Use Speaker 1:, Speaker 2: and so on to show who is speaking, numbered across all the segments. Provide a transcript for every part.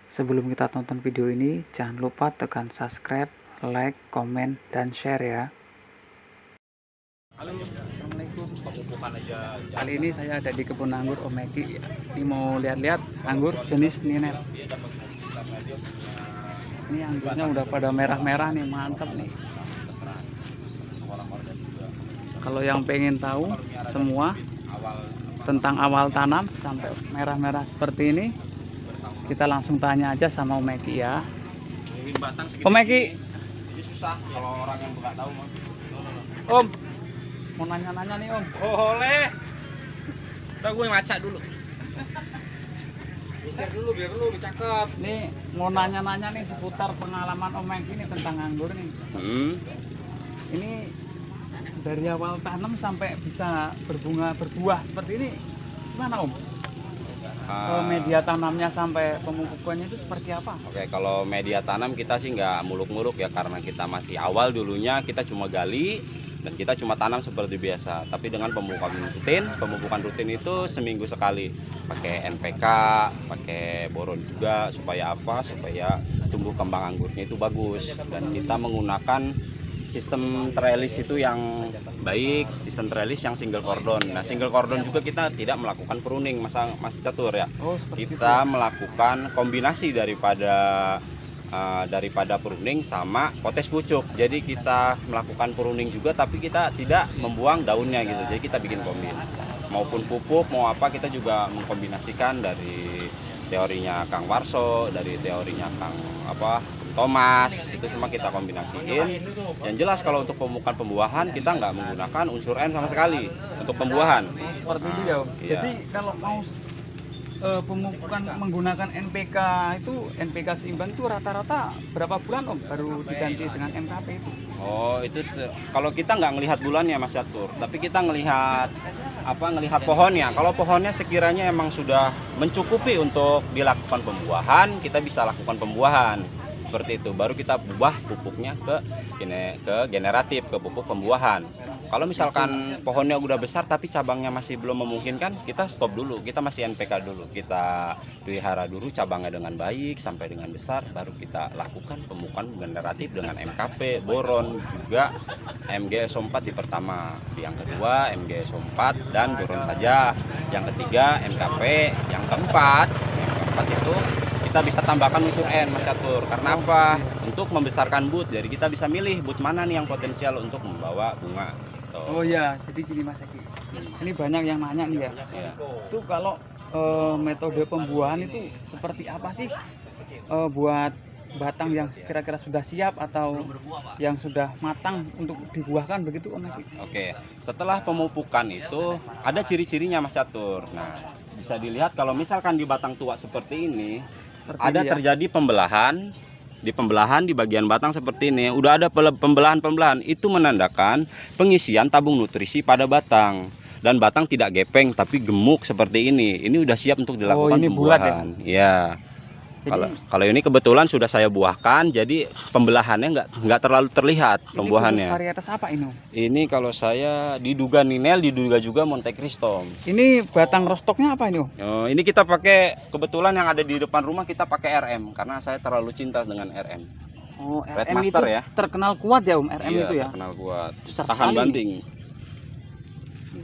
Speaker 1: Sebelum kita tonton video ini, jangan lupa tekan subscribe, like, komen, dan share ya. Halo, assalamualaikum. Kali ini saya ada di kebun anggur Om Eki. Ini mau lihat-lihat anggur jenis Ninel. Ini anggurnya udah pada merah-merah nih, mantap nih. Kalau yang pengen tahu semua tentang awal tanam sampai merah-merah seperti ini, kita langsung tanya aja sama Om Eki ya. Om Eki,
Speaker 2: ini susah kalau orang yang nggak tahu mah.
Speaker 1: Om, mau nanya-nanya nih Om.
Speaker 2: Oh, boleh. Udah gue ngaca dulu. Geser dulu biar lu cakep.
Speaker 1: Nih mau nanya-nanya nih seputar pengalaman Om Eki nih tentang anggur nih. Ini dari awal tanam sampai bisa berbunga berbuah seperti ini, gimana Om? Media tanamnya sampai pemupukannya itu seperti apa?
Speaker 2: Oke, kalau media tanam kita sih nggak muluk-muluk ya, karena kita masih awal dulunya, kita cuma gali dan kita cuma tanam seperti biasa. Tapi dengan pemupukan rutin itu seminggu sekali, pakai NPK, pakai boron juga, supaya apa? Supaya tumbuh kembang anggurnya itu bagus. Dan kita menggunakan sistem trellis itu yang baik, sistem trellis yang single cordon. Nah, single cordon juga kita tidak melakukan pruning, Mas Catur ya. Kita melakukan kombinasi daripada pruning sama potes pucuk. Jadi kita melakukan pruning juga, tapi kita tidak membuang daunnya gitu. Jadi kita bikin kombin. Maupun pupuk, mau apa, kita juga mengkombinasikan dari teorinya Kang Warso, dari teorinya Kang Thomas, itu semua kita kombinasiin. Yang jelas kalau untuk pemupukan pembuahan kita nggak menggunakan unsur N sama sekali untuk pembuahan.
Speaker 1: Seperti itu ya Om.
Speaker 2: Iya.
Speaker 1: Jadi kalau mau pemupukan menggunakan NPK itu, NPK seimbang itu rata-rata berapa bulan Om baru diganti dengan MKP itu?
Speaker 2: Oh, itu kalau kita nggak ngelihat bulannya Mas Catur, tapi kita ngelihat pohonnya. Kalau pohonnya sekiranya emang sudah mencukupi untuk dilakukan pembuahan, kita bisa lakukan pembuahan. Seperti itu, baru kita ubah pupuknya ke generatif, ke pupuk pembuahan. Kalau misalkan pohonnya udah besar tapi cabangnya masih belum memungkinkan, kita stop dulu, kita masih NPK dulu, kita pelihara dulu cabangnya dengan baik sampai dengan besar, baru kita lakukan pemupukan generatif dengan MKP, boron, juga MgSO4 di pertama, di yang kedua MgSO4 dan boron saja, yang ketiga MKP, yang keempat itu kita bisa tambahkan unsur N, Mas Catur. Karena apa? Untuk membesarkan bud. Jadi kita bisa milih bud mana nih yang potensial untuk membawa bunga.
Speaker 1: Oh ya, jadi gini Mas Eki. Ini banyak yang nanya nih ya.
Speaker 2: Ya.
Speaker 1: Itu kalau metode pembuahan itu seperti apa sih? Buat batang yang kira-kira sudah siap atau yang sudah matang untuk dibuahkan, begitu Om Eki?
Speaker 2: Oke, setelah pemupukan itu ada ciri-cirinya Mas Catur. Nah, bisa dilihat kalau misalkan di batang tua seperti ini, ada terjadi pembelahan di bagian batang seperti ini. Udah ada pembelahan itu menandakan pengisian tabung nutrisi pada batang, dan batang tidak gepeng tapi gemuk seperti ini. Ini udah siap untuk dilakukan
Speaker 1: ini
Speaker 2: pembuahan.
Speaker 1: bulat ya?
Speaker 2: Kalau ini kebetulan sudah saya buahkan, jadi pembelahannya nggak terlalu terlihat pembuahannya.
Speaker 1: Ini varietas apa ini?
Speaker 2: Ini kalau saya diduga Ninel, diduga juga Monte Cristo.
Speaker 1: Ini batang rostoknya apa ini?
Speaker 2: Oh, ini kita pakai, kebetulan yang ada di depan rumah kita pakai RM karena saya terlalu cinta dengan RM.
Speaker 1: Oh,
Speaker 2: Red
Speaker 1: RM
Speaker 2: Master
Speaker 1: itu
Speaker 2: ya.
Speaker 1: Terkenal kuat ya Om, RM
Speaker 2: Iya,
Speaker 1: itu ya.
Speaker 2: terkenal kuat.
Speaker 1: Besar
Speaker 2: Tahan
Speaker 1: sekali.
Speaker 2: banting.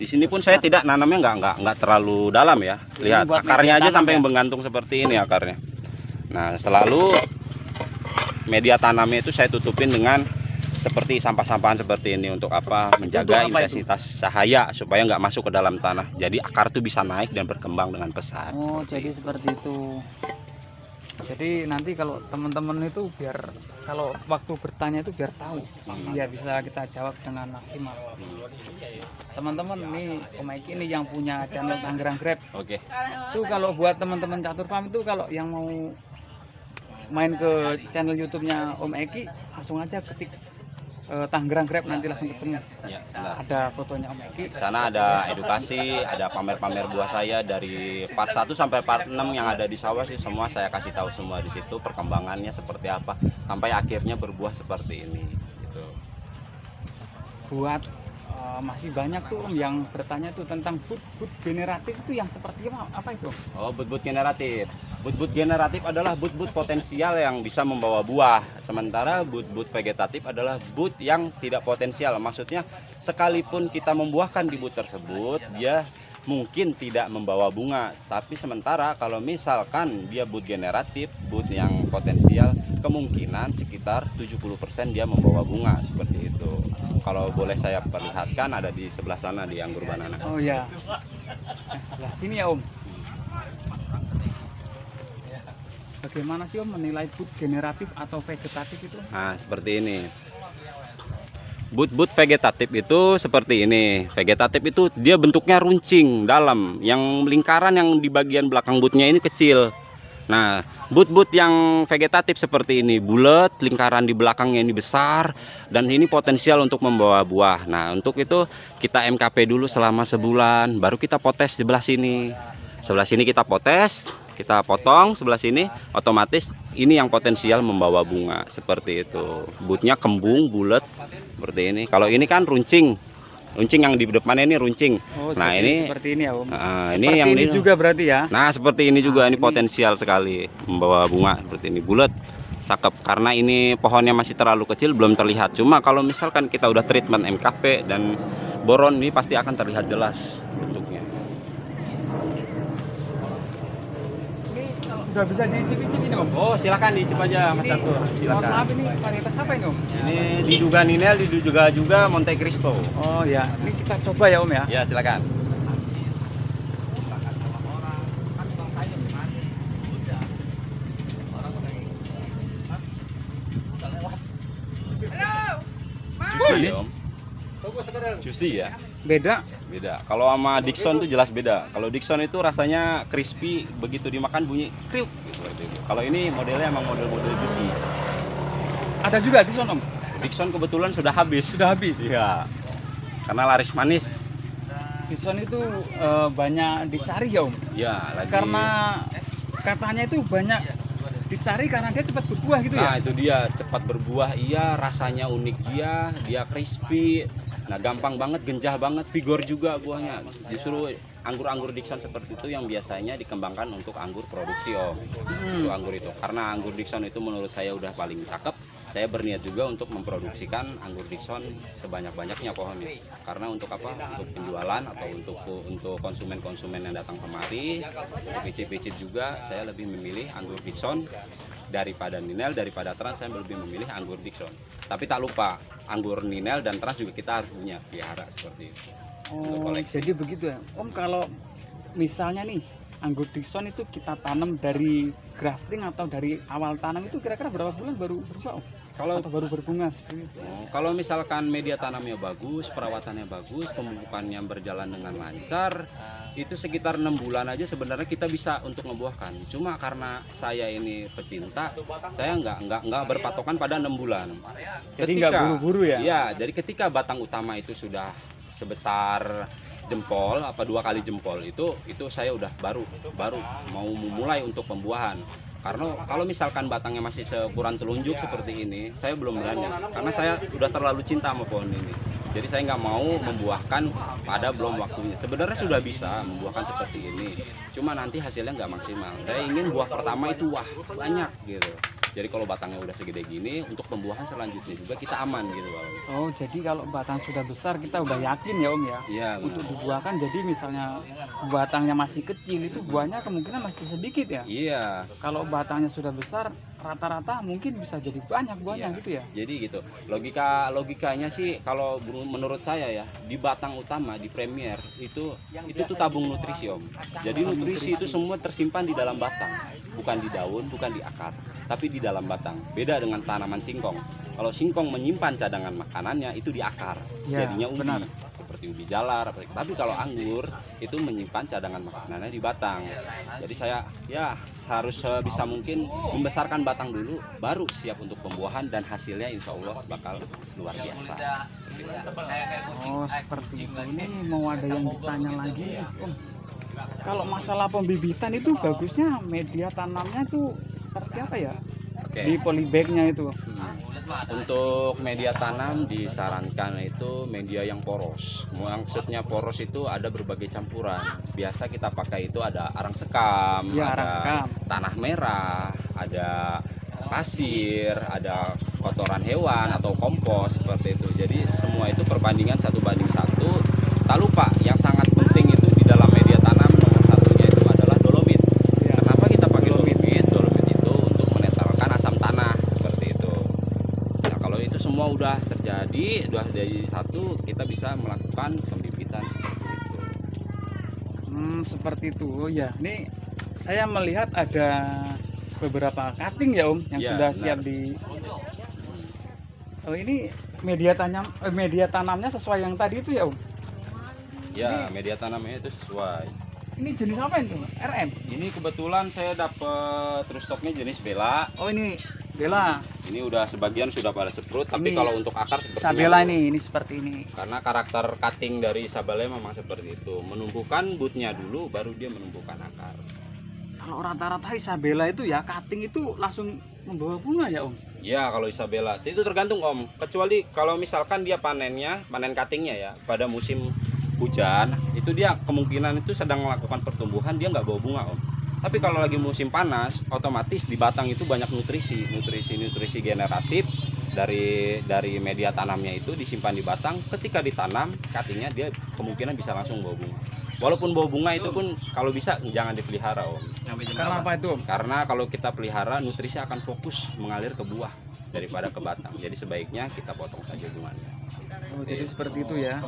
Speaker 2: Di sini pun saya tidak nanamnya nggak terlalu dalam ya. Lihat akarnya aja sampai menggantung seperti ini akarnya. Nah, selalu media tanamnya itu saya tutupin dengan seperti sampah-sampahan seperti ini. Untuk apa? Menjaga intensitas cahaya supaya nggak masuk ke dalam tanah. Jadi akar itu bisa naik dan berkembang dengan pesat.
Speaker 1: Oh, jadi seperti itu. Jadi nanti kalau teman-teman itu biar kalau waktu bertanya itu biar tahu, ya bisa kita jawab dengan maksimal. Teman-teman, ini Om Eki ini yang punya channel Tangerang Grab.
Speaker 2: Oke.
Speaker 1: Itu kalau buat teman-teman catur farm itu, kalau yang mau main ke channel YouTube-nya Om Eki, langsung aja ketik Tangerang Grab, nanti langsung ketemu.
Speaker 2: Ya,
Speaker 1: ada fotonya Om Eki.
Speaker 2: di sana ada edukasi, ada pamer-pamer buah saya dari part 1 sampai part 6 yang ada di sawah sih, semua saya kasih tahu semua di situ, perkembangannya seperti apa sampai akhirnya berbuah seperti ini gitu.
Speaker 1: Buat masih banyak tuh Om yang bertanya tuh tentang but generatif itu yang seperti apa itu?
Speaker 2: Oh, but generatif. But generatif adalah but potensial yang bisa membawa buah. Sementara but vegetatif adalah but yang tidak potensial. Maksudnya sekalipun kita membuahkan di but tersebut, dia mungkin tidak membawa bunga. Tapi sementara kalau misalkan dia but generatif, but yang potensial, kemungkinan sekitar 70% dia membawa bunga seperti itu. Kalau boleh saya perlihatkan ada di sebelah sana di anggur banana.
Speaker 1: Oh ya, sebelah sini ya Om. Bagaimana sih Om menilai but generatif atau vegetatif itu?
Speaker 2: Nah, seperti ini. But vegetatif itu seperti ini. Vegetatif itu dia bentuknya runcing dalam, yang lingkaran yang di bagian belakang butnya ini kecil. Nah, but yang vegetatif seperti ini, bulat, lingkaran di belakangnya ini besar, dan ini potensial untuk membawa buah. Nah, untuk itu kita MKP dulu selama sebulan, baru kita potes di sebelah sini. Sebelah sini kita potes, kita potong sebelah sini, otomatis ini yang potensial membawa bunga seperti itu. Butnya kembung, bulat seperti ini. Kalau ini kan runcing. Runcing yang di depannya ini runcing.
Speaker 1: Oh,
Speaker 2: nah
Speaker 1: jadi
Speaker 2: ini
Speaker 1: seperti ini ya Om.
Speaker 2: ini
Speaker 1: Seperti
Speaker 2: yang
Speaker 1: ini juga berarti ya.
Speaker 2: Nah, seperti ini juga,
Speaker 1: Nah,
Speaker 2: ini potensial sekali membawa bunga seperti ini, bulat, cakep. Karena ini pohonnya masih terlalu kecil, belum terlihat. Cuma kalau misalkan kita udah treatment MKP dan boron, ini pasti akan terlihat jelas bentuknya.
Speaker 1: Udah bisa dicip-cip ini Om.
Speaker 2: Oh, silakan diicip aja Mas
Speaker 1: Ini,
Speaker 2: Catur.
Speaker 1: mohon
Speaker 2: Silakan.
Speaker 1: maaf ini varietas apa ini Om?
Speaker 2: Ini diduga Ninel, diduga juga Monte Cristo.
Speaker 1: Oh ya, ini kita coba ya Om ya.
Speaker 2: Ya, silakan. Juicy, Om. Juicy ya.
Speaker 1: Beda.
Speaker 2: Beda. Kalau sama Dixon tuh jelas beda. Kalau Dixon itu rasanya crispy, begitu dimakan bunyi kriuk gitu, seperti itu. Kalau ini modelnya emang model-model juicy.
Speaker 1: Ada juga di sana Om.
Speaker 2: Dixon kebetulan sudah habis.
Speaker 1: Sudah habis.
Speaker 2: Iya. Karena laris manis.
Speaker 1: Di sana itu banyak dicari ya Om.
Speaker 2: Ya, lagi.
Speaker 1: Karena katanya itu banyak dicari karena dia cepat berbuah gitu
Speaker 2: Nah,
Speaker 1: ya.
Speaker 2: itu dia, cepat berbuah, iya, rasanya unik, dia crispy. Nah, gampang banget, genjah banget, vigor juga buahnya. Justru anggur-anggur Dixon seperti itu yang biasanya dikembangkan untuk anggur produksi Om. Untuk anggur itu. Karena anggur Dixon itu menurut saya udah paling cakep. Saya berniat juga untuk memproduksikan anggur Dixon sebanyak-banyaknya pohonnya. Karena untuk apa? Untuk penjualan atau untuk konsumen-konsumen yang datang kemari, untuk icip-icip juga, saya lebih memilih anggur Dixon daripada Ninel, daripada Trans. Saya lebih memilih anggur Dixon. Tapi tak lupa, anggur Ninel dan Trans juga kita harus punya, pelihara seperti itu.
Speaker 1: Oh, jadi begitu ya. Om, kalau misalnya nih anggur Dixon itu kita tanam dari grafting atau dari awal tanam itu kira-kira berapa bulan baru berbuah Om? Atau baru berbunga seperti itu?
Speaker 2: Kalau misalkan media tanamnya bagus, perawatannya bagus, pemupukannya berjalan dengan lancar, itu sekitar 6 bulan aja sebenarnya kita bisa untuk membuahkan. Cuma karena saya ini pecinta, saya nggak berpatokan pada 6 bulan.
Speaker 1: Jadi nggak buru-buru ya?
Speaker 2: Iya, jadi ketika batang utama itu sudah sebesar jempol, apa 2 kali jempol, itu saya udah baru mau mulai untuk pembuahan. Karena kalau misalkan batangnya masih seukuran telunjuk seperti ini, saya belum berani. Karena saya udah terlalu cinta sama pohon ini. Jadi saya nggak mau membuahkan pada belum waktunya. Sebenarnya sudah bisa membuahkan seperti ini, cuma nanti hasilnya nggak maksimal. Saya ingin buah pertama itu wah banyak gitu. Jadi kalau batangnya udah segede gini, untuk pembuahan selanjutnya juga kita aman gitu Bang.
Speaker 1: Oh, jadi kalau batang sudah besar kita udah yakin ya Om ya?
Speaker 2: Iya.
Speaker 1: Untuk dibuahkan. Jadi misalnya batangnya masih kecil itu buahnya kemungkinan masih sedikit ya?
Speaker 2: Iya.
Speaker 1: Kalau batangnya sudah besar rata-rata mungkin bisa jadi banyak buahnya
Speaker 2: Iya.
Speaker 1: gitu ya?
Speaker 2: Jadi gitu. Logikanya sih kalau menurut saya ya, di batang utama di Premier itu tuh tabung nutrisi Om. Jadi nutrisi itu semua tersimpan di dalam batang, bukan di daun, bukan di akar, tapi di dalam batang. Beda dengan tanaman singkong. Kalau singkong menyimpan cadangan makanannya itu di akar,
Speaker 1: Ya,
Speaker 2: jadinya ubi.
Speaker 1: benar.
Speaker 2: Seperti ubi jalar. Tapi kalau anggur itu menyimpan cadangan makanannya di batang. Jadi saya ya harus sebisa mungkin membesarkan batang dulu, baru siap untuk pembuahan, dan hasilnya insya Allah bakal luar biasa.
Speaker 1: Oh, seperti itu. Ini mau ada yang ditanya lagi Om. Kalau masalah pembibitan itu bagusnya media tanamnya itu seperti apa ya?
Speaker 2: Oke.
Speaker 1: di polybagnya itu.
Speaker 2: Untuk media tanam disarankan itu media yang poros. Maksudnya poros itu ada berbagai campuran. Biasa kita pakai itu ada arang sekam,
Speaker 1: Ya,
Speaker 2: ada
Speaker 1: arang sekam.
Speaker 2: tanah merah, ada pasir, ada kotoran hewan atau kompos seperti itu. Jadi semua itu perbandingan 1:1. Tak lupa yang sangat penting itu di dalam media tanam nomor satunya itu adalah dolomit.
Speaker 1: Ya.
Speaker 2: Kenapa kita pakai dolomit? Dolomit itu untuk menetralkan asam tanah seperti itu. Nah, kalau itu semua udah terjadi, udah jadi satu, kita bisa melakukan pembibitan seperti itu.
Speaker 1: Seperti itu. Oh ya, ini saya melihat ada beberapa cutting ya Om yang
Speaker 2: Ya,
Speaker 1: sudah
Speaker 2: benar.
Speaker 1: siap di. Oh, ini media tanamnya sesuai yang tadi itu ya Om.
Speaker 2: Ya, media tanamnya itu sesuai.
Speaker 1: Ini jenis apa itu? RM.
Speaker 2: Ini kebetulan saya dapat terus stoknya jenis Bella.
Speaker 1: Oh, ini Bella.
Speaker 2: Ini udah sebagian sudah pada seprut, tapi
Speaker 1: Ini
Speaker 2: kalau untuk akar seperti
Speaker 1: Sabella ini seperti ini.
Speaker 2: Karena karakter cutting dari Sabella memang seperti itu, menumbuhkan bootnya dulu, baru dia menumbuhkan akar.
Speaker 1: Kalau rata-rata Isabella itu ya cutting itu langsung membawa bunga ya Om.
Speaker 2: Ya, kalau Isabella itu tergantung Om. Kecuali kalau misalkan dia panen cuttingnya ya pada musim hujan, itu dia kemungkinan itu sedang melakukan pertumbuhan, dia nggak bawa bunga Om. Tapi kalau lagi musim panas, otomatis di batang itu banyak nutrisi generatif dari media tanamnya itu disimpan di batang. Ketika ditanam, cuttingnya dia kemungkinan bisa langsung bawa bunga. Walaupun bawa bunga itu pun kalau bisa jangan dipelihara Om.
Speaker 1: Karena apa itu Om?
Speaker 2: Karena kalau kita pelihara, nutrisi akan fokus mengalir ke buah daripada ke batang. Jadi sebaiknya kita potong saja bunganya.
Speaker 1: Oh, jadi seperti itu ya.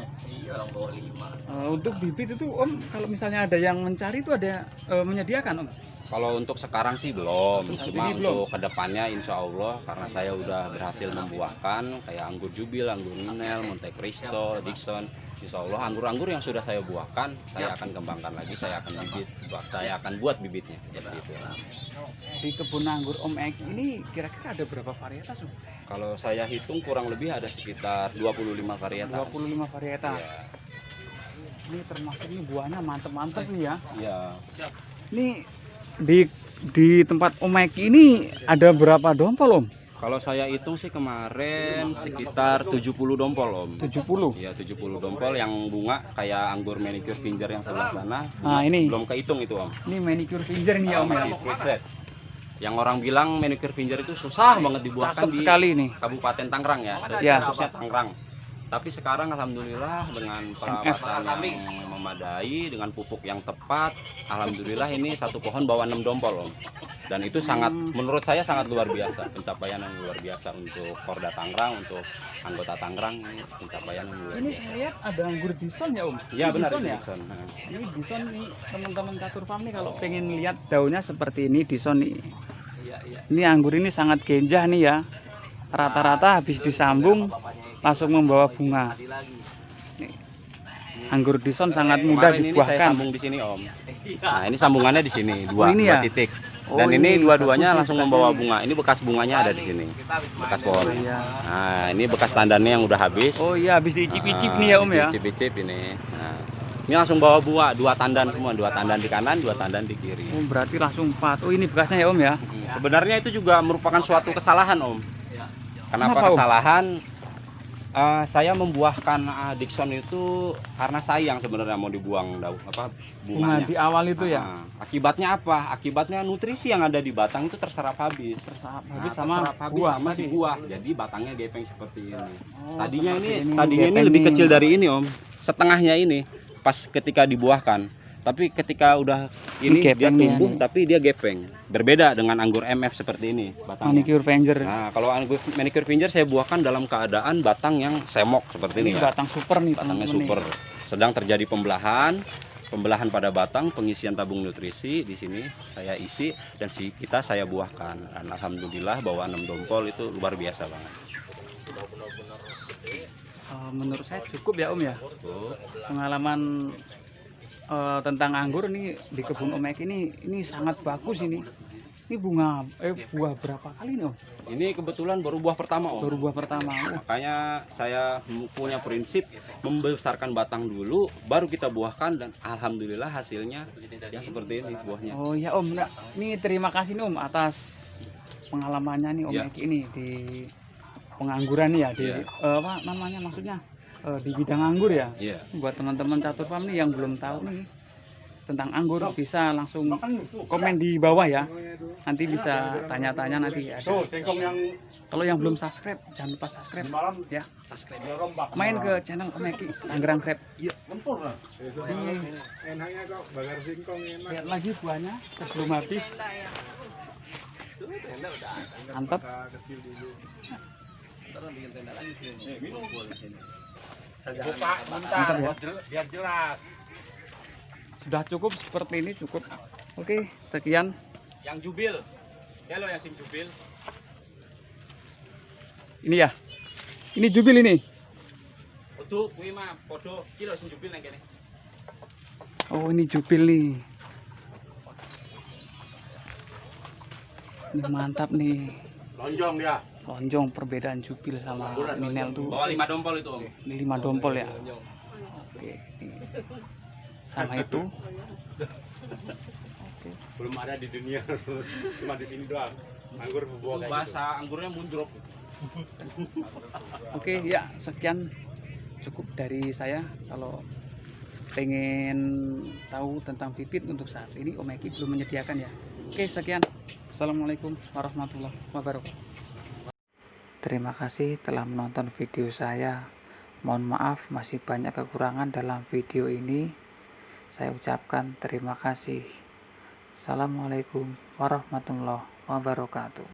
Speaker 1: Untuk bibit itu Om, kalau misalnya ada yang mencari itu ada menyediakan Om?
Speaker 2: Kalau untuk sekarang sih belum,
Speaker 1: Untuk saat
Speaker 2: cuma
Speaker 1: ini belum.
Speaker 2: untuk kedepannya insya Allah karena saya udah berhasil membuahkan kayak anggur Jubil, anggur Ninel, Monte Cristo, Dixon. Insya Allah anggur-anggur yang sudah saya buahkan saya akan kembangkan lagi, saya akan buat bibitnya seperti itu.
Speaker 1: Di kebun anggur Om Eki ini kira-kira ada berapa varietas Om?
Speaker 2: Kalau saya hitung kurang lebih ada sekitar 25 varietas.
Speaker 1: 25 varietas.
Speaker 2: Iya.
Speaker 1: Ini termasuk ini buahnya mantep-mantep nih ya.
Speaker 2: Iya.
Speaker 1: Ini di tempat Om Eki ini ada berapa dompol Om?
Speaker 2: Kalau saya hitung sih kemarin sekitar 70 dompol Om.
Speaker 1: 70.
Speaker 2: Iya 70 dompol yang bunga kayak anggur manicure finger yang sebelah sana.
Speaker 1: Nah, ini.
Speaker 2: Belum kehitung itu Om.
Speaker 1: Ini manicure finger nih ya Om.
Speaker 2: Masih fruit set. Yang orang bilang manicure finger itu susah banget dibuahkan
Speaker 1: Cakep
Speaker 2: di
Speaker 1: sekali nih.
Speaker 2: Kabupaten Tangerang ya.
Speaker 1: Ya.
Speaker 2: Khususnya Tangerang. Tapi sekarang alhamdulillah dengan perawatan yang memadai, dengan pupuk yang tepat, alhamdulillah ini satu pohon bawa 6 dompol Om. Dan itu sangat, menurut saya sangat luar biasa, pencapaian yang luar biasa untuk Porda Tangerang, untuk anggota Tangerang, ini pencapaian yang luar
Speaker 1: Ini
Speaker 2: biasa.
Speaker 1: saya lihat ada anggur Dison ya Om.
Speaker 2: Iya benar
Speaker 1: Dison
Speaker 2: itu
Speaker 1: ya.
Speaker 2: Dixon. Nah.
Speaker 1: Ini Dison nih teman-teman Catur Farm nih kalau pengen lihat daunnya seperti ini Dison nih. Ini anggur ini sangat genjah nih ya. Rata-rata habis disambung langsung membawa bunga. Nih. Anggur Dison sangat mudah
Speaker 2: Kemarin ini saya
Speaker 1: dibuahkan.
Speaker 2: sambung di sini Om. Nah ini sambungannya di sini, dua,
Speaker 1: Oh, ini
Speaker 2: dua
Speaker 1: ya?
Speaker 2: titik.
Speaker 1: Oh,
Speaker 2: Dan ini
Speaker 1: ini
Speaker 2: dua-duanya
Speaker 1: bagus
Speaker 2: langsung
Speaker 1: nih
Speaker 2: membawa
Speaker 1: bekasnya.
Speaker 2: bunga. Ini bekas bunganya ada di sini, bekas pohon.
Speaker 1: Oh, iya.
Speaker 2: Nah ini bekas tandannya yang udah habis.
Speaker 1: Oh iya habis diicip-icip nih ya Om ya.
Speaker 2: Icip-icip ini. Nah, ini langsung bawa buah, 2 tandan semua, 2 tandan di kanan, 2 tandan di kiri.
Speaker 1: Oh berarti langsung 4. Oh ini bekasnya ya Om ya.
Speaker 2: Sebenarnya itu juga merupakan suatu kesalahan Om. Kenapa
Speaker 1: Kenapa, Om?
Speaker 2: kesalahan? Saya membuahkan Dixon itu karena sayang sebenarnya mau dibuang
Speaker 1: Bunga
Speaker 2: bunganya.
Speaker 1: di awal itu ya.
Speaker 2: Akibatnya apa? Akibatnya nutrisi yang ada di batang itu terserap habis.
Speaker 1: Habis
Speaker 2: Nah,
Speaker 1: sama
Speaker 2: terserap habis
Speaker 1: buah
Speaker 2: sama si
Speaker 1: tadi.
Speaker 2: buah. Jadi batangnya gepeng seperti ini.
Speaker 1: Oh,
Speaker 2: Tadinya
Speaker 1: seperti
Speaker 2: ini
Speaker 1: gepeng
Speaker 2: lebih
Speaker 1: nih.
Speaker 2: kecil dari ini Om. Setengahnya ini pas ketika dibuahkan. Tapi ketika udah ini dia
Speaker 1: gepeng nih,
Speaker 2: tumbuh
Speaker 1: ini.
Speaker 2: tapi dia gepeng. Berbeda dengan anggur MF seperti ini batangnya.
Speaker 1: Manicure Finger.
Speaker 2: Nah, kalau anggur manicure finger saya buahkan dalam keadaan batang yang semok seperti ini
Speaker 1: Ini
Speaker 2: ya.
Speaker 1: batang super nih
Speaker 2: Batangnya
Speaker 1: teman-teman
Speaker 2: super. Sedang terjadi pembelahan pada batang, pengisian tabung nutrisi di sini saya isi dan saya buahkan. Dan alhamdulillah bawa 6 dompol itu luar biasa banget.
Speaker 1: Menurut saya cukup ya Om ya.
Speaker 2: Tuh.
Speaker 1: Pengalaman tentang anggur nih di kebun Om Eki ini sangat bagus ini. Ini buah berapa kali nih Om?
Speaker 2: Ini kebetulan baru buah pertama Om.
Speaker 1: Baru buah pertama.
Speaker 2: Makanya saya punya prinsip membesarkan batang dulu, baru kita buahkan dan alhamdulillah hasilnya yang seperti ini buahnya.
Speaker 1: Oh ya Om, nah, ini terima kasih nih Om atas pengalamannya nih Om
Speaker 2: Iya.
Speaker 1: Eki ini di pengangguran nih ya, di
Speaker 2: Iya.
Speaker 1: apa namanya maksudnya di bidang anggur ya.
Speaker 2: Iya.
Speaker 1: Buat teman-teman catur farm nih yang belum tahu nih tentang anggur bisa langsung komen di bawah ya. Nanti bisa tanya-tanya nanti ada. Kalau yang belum subscribe jangan lupa subscribe ya, subscribe. Main ke channel Om Eki Tangerang Crab.
Speaker 3: Iya, lempur lah.
Speaker 1: Ini
Speaker 3: Enaknya kok bakar singkong enak.
Speaker 1: lihat lagi buahnya sebelum habis. Mantap.
Speaker 3: Kecil dulu.
Speaker 1: Mantap ya.
Speaker 3: Biar jelas.
Speaker 1: Sudah cukup seperti ini cukup. Oke, sekian.
Speaker 2: Yang jubil. Ya lo yang sim jubil.
Speaker 1: Ini ya. Ini jubil ini.
Speaker 2: Kudu kuwi mah padha kilo sing jubil nang kene.
Speaker 1: Oh, ini jubil nih. Ini mantap nih.
Speaker 3: Lonjong dia.
Speaker 1: Lonjong perbedaan jubil sama minel tuh.
Speaker 2: Bawa 5 dompol itu, Om.
Speaker 1: Ini 5 dompol ya. Oke. Ini. Sama itu. Oke.
Speaker 3: Belum ada di dunia. Cuma di sini doang. Anggur berbuah kayak gitu.
Speaker 2: Bahasa anggurnya mundrop.
Speaker 1: Oke, ya sekian cukup dari saya. Kalau pengen tahu tentang bibit untuk saat ini Om Eki belum menyediakan ya. Oke, sekian. Assalamualaikum warahmatullahi wabarakatuh. Terima kasih telah menonton video saya. Mohon maaf masih banyak kekurangan dalam video ini. Saya ucapkan terima kasih. Assalamualaikum warahmatullahi wabarakatuh.